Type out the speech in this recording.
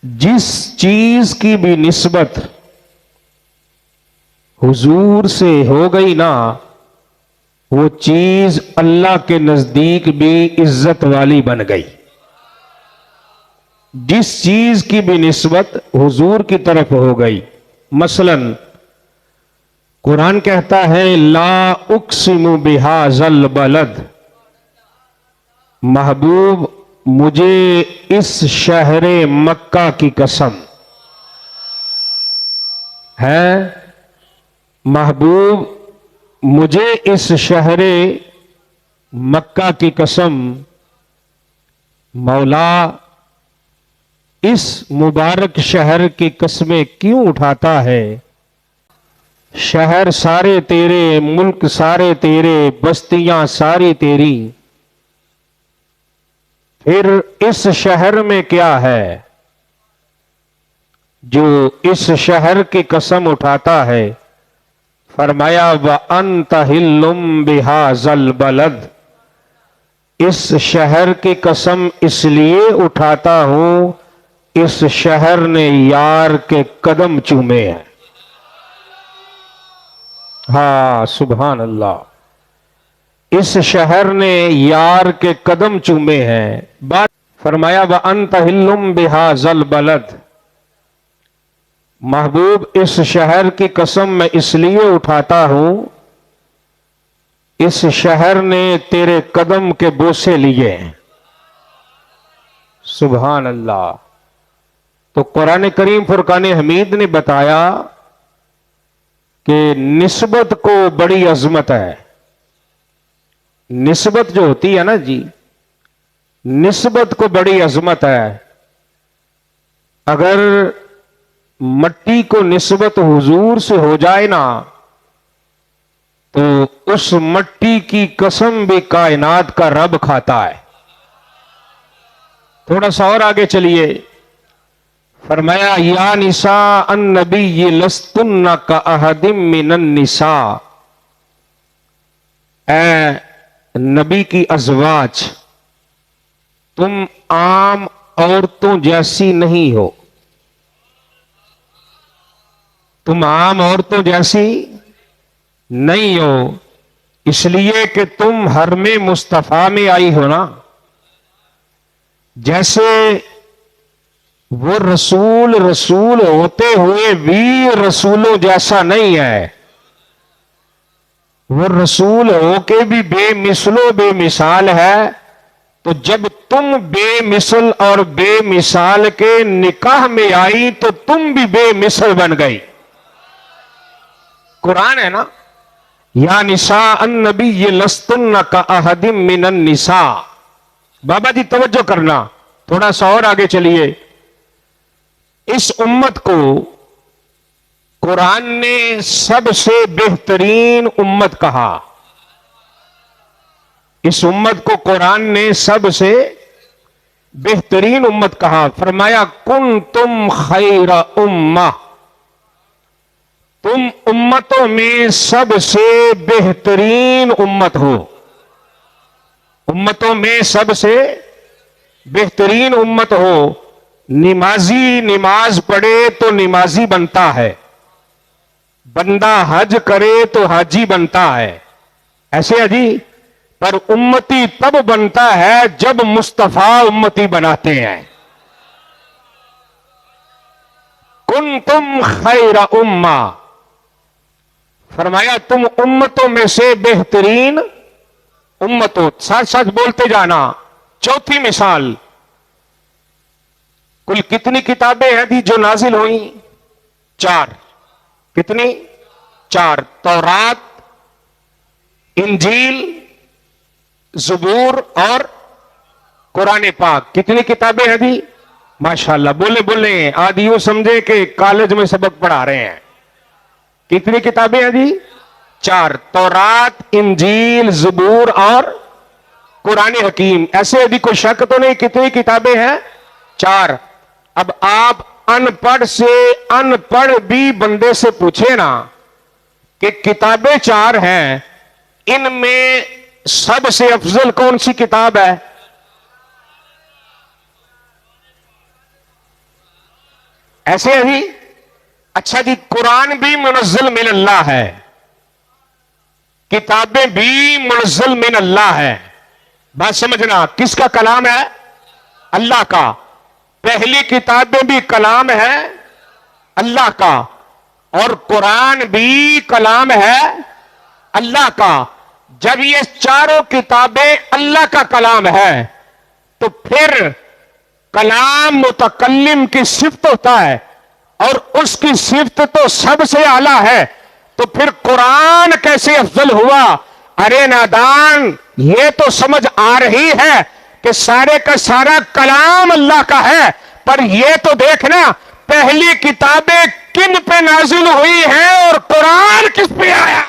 जिस चीज की भी निस्बत हुजूर से हो गई ना, वो चीज अल्लाह के नजदीक भी इज्जत वाली बन गई। जिस चीज की भी निस्बत हुजूर की तरफ हो गई, मसलन कुरान कहता है ला उक्सिमु बिहाज़ल बलद, महबूब मुझे इस शहरे मक्का की कसम है, महबूब मुझे इस शहरे मक्का की कसम, मौला इस मुबारक शहर की कस्में क्यों उठाता है। शहर सारे तेरे, मुल्क सारे तेरे, बस्तियां सारी तेरी, फिर इस शहर में क्या है जो इस शहर की कसम उठाता है। फरमाया व अंत हिल्लुम बिहाज़ल बलद, इस शहर की कसम इसलिए उठाता हूं, इस शहर ने यार के कदम चूमे हैं। हाँ सुभान अल्लाह, इस शहर ने यार के कदम चूमे हैं। बात फरमाया व अंत हिल्लुम बिहाज़ल बलद, महबूब इस शहर की कसम मैं इसलिए उठाता हूं, इस शहर ने तेरे कदम के बोसे लिए। सुभान अल्लाह। तो कुरान करीम फुरकान हमीद ने बताया कि निस्बत को बड़ी अजमत है। निस्बत जो होती है ना जी, निस्बत को बड़ी अजमत है। अगर मट्टी को निस्बत हुजूर से हो जाए ना, तो उस मट्टी की कसम भी कायनात का रब खाता है। थोड़ा सा और आगे चलिए, फरमाया या निसा अन नबी लस्तुन्ना का अहदिम मिनन निसा, ए नबी की अजवाज तुम आम औरतों जैसी नहीं हो। तुम आम औरतों जैसी नहीं हो, इसलिए कि तुम हरमे मुस्तफा में आई हो ना। जैसे वो रसूल रसूल होते हुए भी रसूलों जैसा नहीं है, वो रसूल होके भी बेमिसलो बेमिसाल है। तो जब तुम बेमिसल और बेमिसाल के निकाह में आई तो तुम भी बेमिसल बन गई। कुरान है ना, या निसा अन नबी ये लस्तुन्ना का अहदिम मिनन निसा। बाबा जी तवज्जो करना, थोड़ा सा और आगे चलिए। इस उम्मत को कुरान ने सबसे बेहतरीन उम्मत कहा। इस उम्मत को कुरान ने सबसे बेहतरीन उम्मत कहा। फरमाया कुन तुम खैर उम्मा, तुम उम्मतों में सबसे बेहतरीन उम्मत हो। उम्मतों में सबसे बेहतरीन उम्मत हो। नमाजी नमाज पढ़े तो नमाजी बनता है, बंदा हज करे तो हाजी बनता है, ऐसे है जी। पर उम्मती तब बनता है जब मुस्तफा उम्मती बनाते हैं। कुन तुम खैरा उम्मा, फरमाया तुम उम्मतों में से बेहतरीन उम्मत हो। साथ साथ बोलते जाना। चौथी मिसाल, कुल कितनी किताबें हैं थी जो नाजिल हुई? 4। कितनी? 4। तौरात, इंजील, ज़बूर और कुरान पाक। कितनी किताबें हैं थी? माशाल्लाह, बोले बोले, आदि यूं समझे कि कॉलेज में सबक पढ़ा रहे हैं। कितनी किताबें हैं जी? 4। तौरात, इंजील, ज़बूर और कुरान हकीम। ऐसे यदि कोई शक तो नहीं, कितनी किताबें हैं? 4। अब आप अनपढ़ से अनपढ़ भी बंदे से पूछे ना कि किताबें 4 हैं, इनमें सबसे अफजल कौन सी किताब है? ऐसे है जी। अच्छा जी, कुरान भी मुनज़्ज़ल मिन अल्लाह है, किताबें भी मुनज़्ज़ल मिन अल्लाह है। बात समझना, किसका कलाम है? अल्लाह का। पहली किताबें भी कलाम है अल्लाह का, और कुरान भी कलाम है अल्लाह का। जब ये चारों किताबें अल्लाह का कलाम है, तो फिर कलाम मुतकल्लिम की सिफ्त होता है, और उसकी सिफ्त तो सबसे आला है, तो फिर कुरान कैसे अफजल हुआ? अरे नादान, ये तो समझ आ रही है कि सारे का सारा कलाम अल्लाह का है, पर ये तो देखना पहली किताबें किन पे नाजिल हुई हैं और कुरान किस पे आया।